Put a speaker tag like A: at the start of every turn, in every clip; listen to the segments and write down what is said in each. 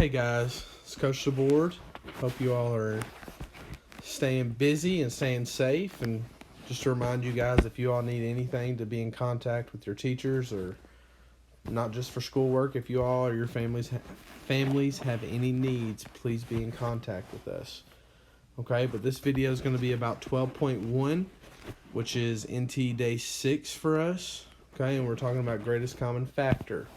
A: Hey guys, it's Coach DeBoard. Hope you all are staying busy and staying safe. And just to remind you guys, if you all need anything to be in contact with your teachers, or not just for schoolwork, if you all or your families have any needs, please be in contact with us. Okay, but this video is going to be about 12.1, which is NT Day 6 for us. Okay, and we're talking about greatest common factor.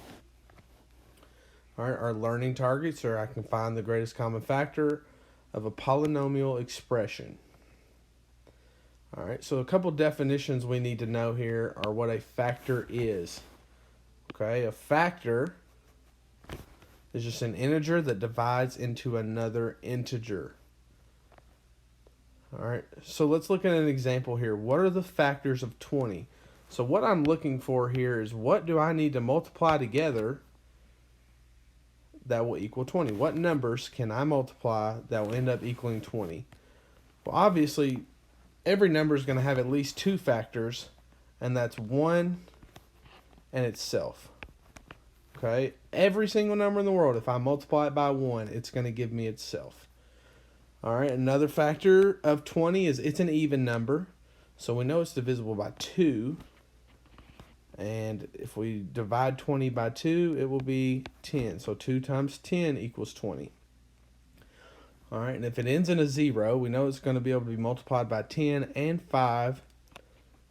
A: All right, our learning targets are I can find the greatest common factor of a polynomial expression. All right, so a couple definitions we need to know here are what a factor is. Okay, a factor is just an integer that divides into another integer. All right, so let's look at an example here. What are the factors of 20? So what I'm looking for here is what do I need to multiply together that will equal 20? What numbers can I multiply that will end up equaling 20? Well, obviously, every number is going to have at least two factors, and that's 1 and itself. Okay? Every single number in the world, if I multiply it by 1, it's going to give me itself. All right, another factor of 20 is it's an even number, so we know it's divisible by 2. And if we divide 20 by 2, it will be 10. So 2 times 10 equals 20. All right, and if it ends in a 0, we know it's going to be able to be multiplied by 10 and 5.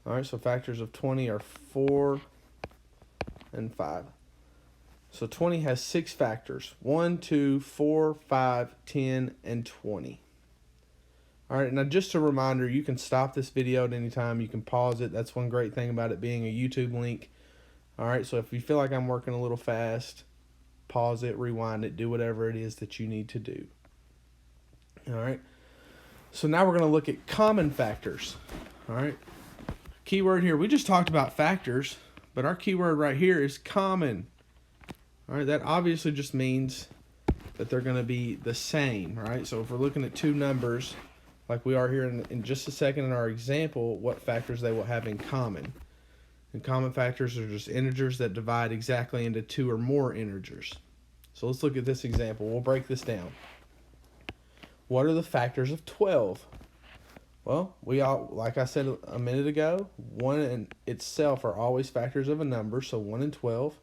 A: All right, so factors of 20 are 4 and 5. So 20 has 6 factors: 1, 2, 4, 5, 10, and 20. All right, now just a reminder, you can stop this video at any time. You can pause it. That's one great thing about it being a YouTube link. All right, so if you feel like I'm working a little fast, pause it, rewind it, do whatever it is that you need to do. All right, so now we're going to look at common factors. All right, keyword here, we just talked about factors, but our keyword right here is common. All right, that obviously just means that they're going to be the same, right? So if we're looking at two numbers, like we are here in just a second in our example, what factors they will have in common. And common factors are just integers that divide exactly into two or more integers. So let's look at this example. We'll break this down. What are the factors of 12? Well, like I said a minute ago, 1 and itself are always factors of a number, so 1 and 12.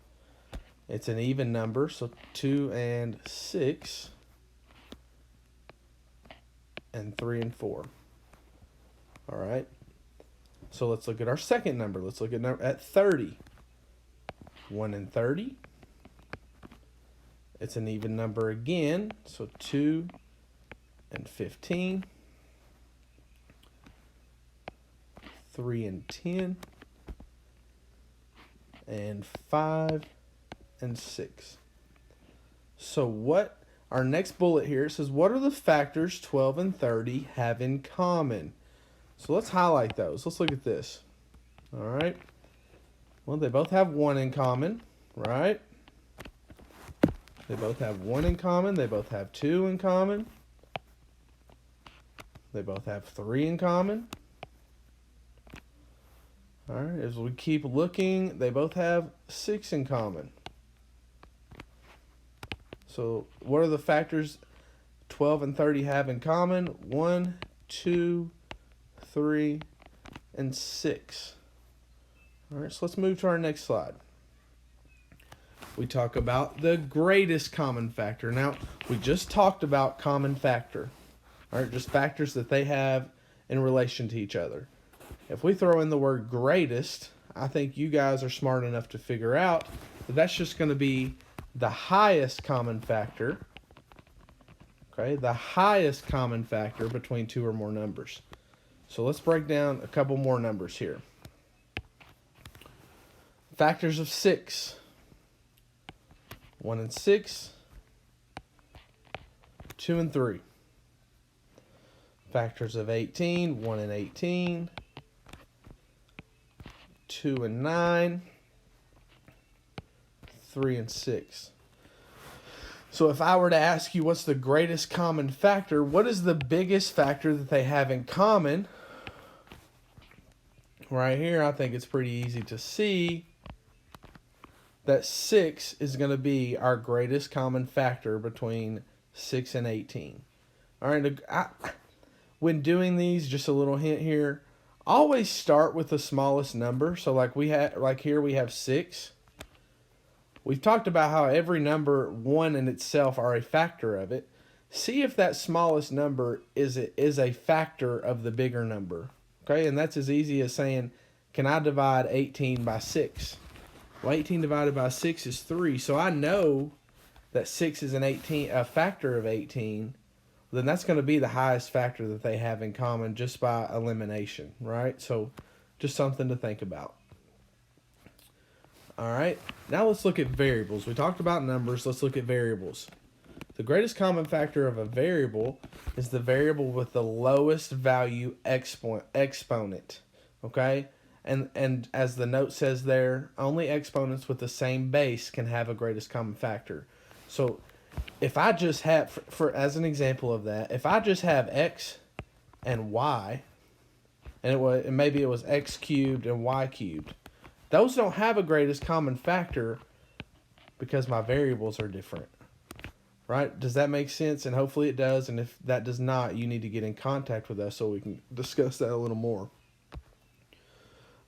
A: It's an even number, so 2 and 6. And 3 and 4. All right. So let's look at our second number. Let's look at 30. 1 and 30. It's an even number again, so 2 and 15. 3 and 10. And 5 and 6. So what? Our next bullet here says, what are the factors 12 and 30 have in common? So let's highlight those. Let's look at this. All right. Well, they both have 1 in common, right? They both have 1 in common. They both have 2 in common. They both have 3 in common. All right. As we keep looking, they both have 6 in common. So what are the factors 12 and 30 have in common? 1, 2, 3, and 6. All right, so let's move to our next slide. We talk about the greatest common factor. Now, we just talked about common factor. All right, just factors that they have in relation to each other. If we throw in the word greatest, I think you guys are smart enough to figure out that that's just going to be the highest common factor, okay, the highest common factor between two or more numbers. So let's break down a couple more numbers here. Factors of 6. 1 and 6. 2 and 3. Factors of 18. 1 and 18. 2 and 9. 3 and 6. So if I were to ask you what's the greatest common factor, what is the biggest factor that they have in common? Right here, I think it's pretty easy to see that 6 is going to be our greatest common factor between 6 and 18. All right, when doing these, just a little hint here, always start with the smallest number. So like here we have 6. We've talked about how every number, 1 in itself, are a factor of it. See if that smallest number is a factor of the bigger number. Okay, and that's as easy as saying, can I divide 18 by 6? Well, 18 divided by 6 is 3, so I know that 6 is a factor of 18. Then that's going to be the highest factor that they have in common just by elimination, right? So just something to think about. All right, now let's look at variables. We talked about numbers, let's look at variables. The greatest common factor of a variable is the variable with the lowest value exponent, okay? And as the note says there, only exponents with the same base can have a greatest common factor. So if I just have, as an example of that, if I just have x and y, and maybe it was x cubed and y cubed, those don't have a greatest common factor because my variables are different. Right? Does that make sense? And hopefully it does. And if that does not, you need to get in contact with us so we can discuss that a little more.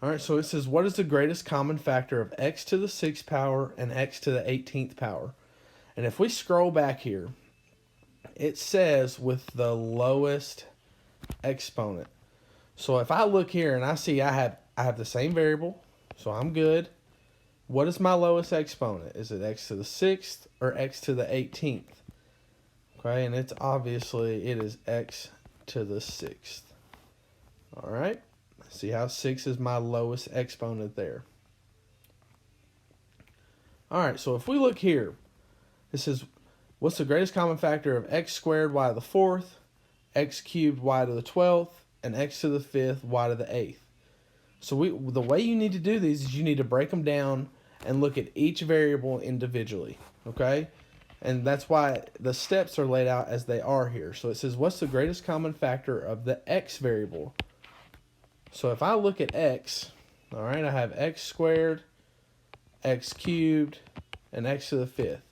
A: All right, so it says, what is the greatest common factor of x to the 6th power and x to the 18th power? And if we scroll back here, it says with the lowest exponent. So if I look here and I see I have the same variable, so I'm good. What is my lowest exponent? Is it x to the 6th or x to the 18th? Okay, and it is x to the 6th. All right, see how 6 is my lowest exponent there. All right, so if we look here, this is what's the greatest common factor of x squared y to the 4th, x cubed y to the 12th, and x to the 5th y to the 8th. So the way you need to do these is you need to break them down and look at each variable individually, okay? And that's why the steps are laid out as they are here. So it says, what's the greatest common factor of the x variable? So if I look at x, all right, I have x squared, x cubed, and x to the 5th.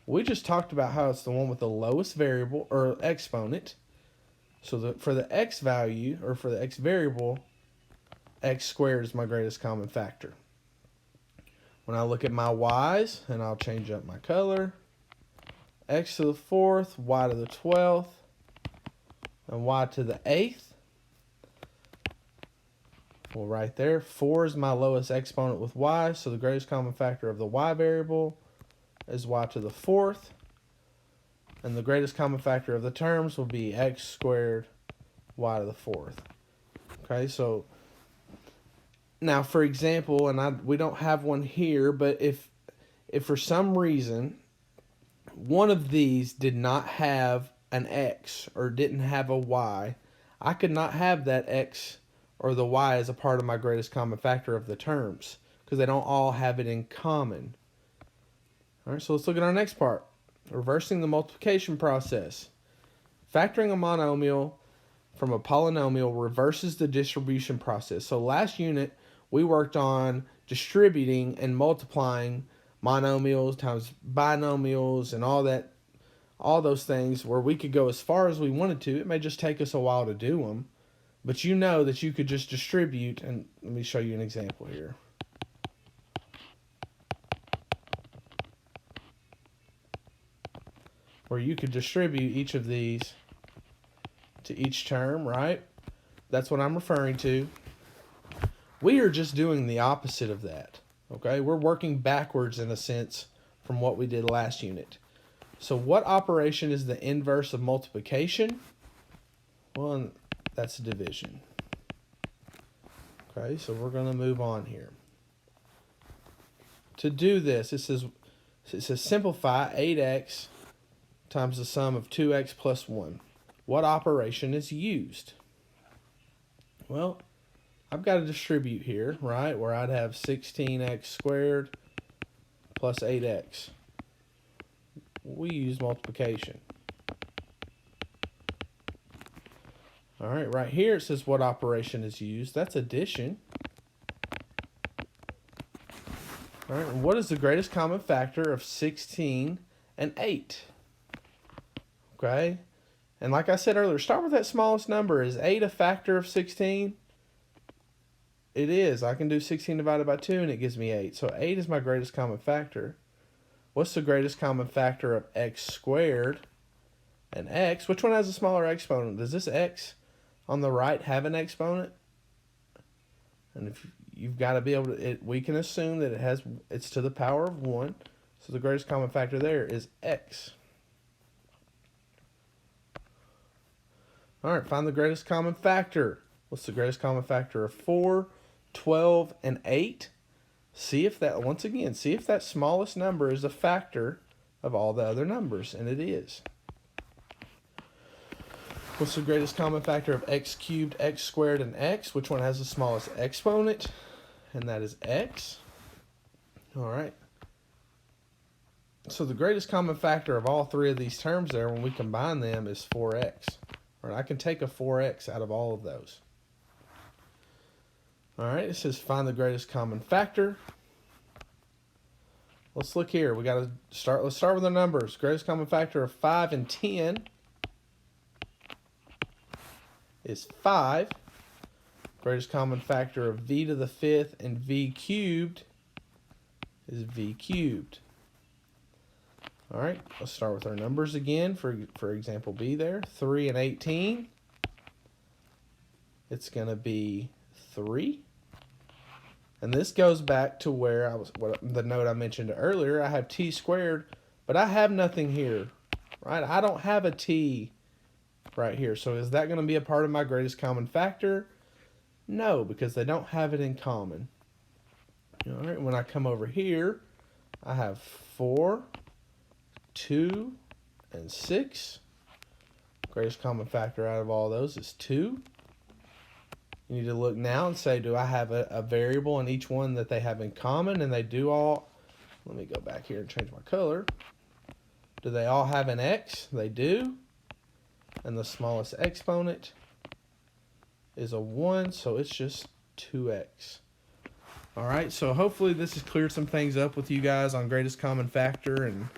A: We just talked about how it's the one with the lowest variable, or exponent. So for the x value, or for the x variable, x squared is my greatest common factor. When I look at my y's, and I'll change up my color, x to the 4th, y to the 12th, and y to the 8th. Well, right there, 4 is my lowest exponent with y, so the greatest common factor of the y variable is y to the 4th. And the greatest common factor of the terms will be x squared, y to the 4th. Okay, so now, for example, and we don't have one here, but if for some reason one of these did not have an x or didn't have a y, I could not have that x or the y as a part of my greatest common factor of the terms because they don't all have it in common. All right, so let's look at our next part. Reversing the multiplication process. Factoring a monomial from a polynomial reverses the distribution process. So last unit, we worked on distributing and multiplying monomials times binomials and all those things where we could go as far as we wanted to. It may just take us a while to do them, but you know that you could just distribute, and let me show you an example here. Where you could distribute each of these to each term, right? That's what I'm referring to. We are just doing the opposite of that, okay? We're working backwards in a sense from what we did last unit. So what operation is the inverse of multiplication? Well, that's division. Okay, so we're going to move on here. To do this, it says simplify 8x times the sum of 2x plus 1. What operation is used? Well, I've got to distribute here, right, where I'd have 16x squared plus 8x. We use multiplication. All right, right here it says what operation is used. That's addition. All right, what is the greatest common factor of 16 and 8? Okay, and like I said earlier, start with that smallest number. Is 8 a factor of 16? It is. I can do 16 divided by 2 and it gives me 8. So 8 is my greatest common factor. What's the greatest common factor of x squared and x? Which one has a smaller exponent? Does this x on the right have an exponent? And if you've got to be able to, we can assume that it's to the power of 1. So the greatest common factor there is x. All right, find the greatest common factor. What's the greatest common factor of 4, 12, and 8? See if that smallest number is a factor of all the other numbers, and it is. What's the greatest common factor of x cubed, x squared, and x? Which one has the smallest exponent? And that is x. All right. So the greatest common factor of all three of these terms there, when we combine them, is 4x. All right, I can take a 4x out of all of those. All right, it says find the greatest common factor. Let's look here. We got to start. Let's start with the numbers. Greatest common factor of 5 and 10 is 5. Greatest common factor of v to the 5th and v cubed is v cubed. All right, let's start with our numbers again. For example B there, 3 and 18. It's going to be 3. And this goes back to where the note I mentioned earlier. I have t squared, but I have nothing here, right? I don't have a t right here. So is that going to be a part of my greatest common factor? No, because they don't have it in common. All right, when I come over here, I have 4, 2, and 6. Greatest common factor out of all those is 2. You need to look now and say, do I have a variable in each one that they have in common? And they do all. Let me go back here and change my color. Do they all have an x? They do. And the smallest exponent is a 1, so it's just 2x. All right, so hopefully this has cleared some things up with you guys on greatest common factor. And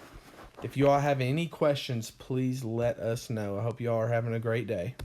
A: if you all have any questions, please let us know. I hope you all are having a great day.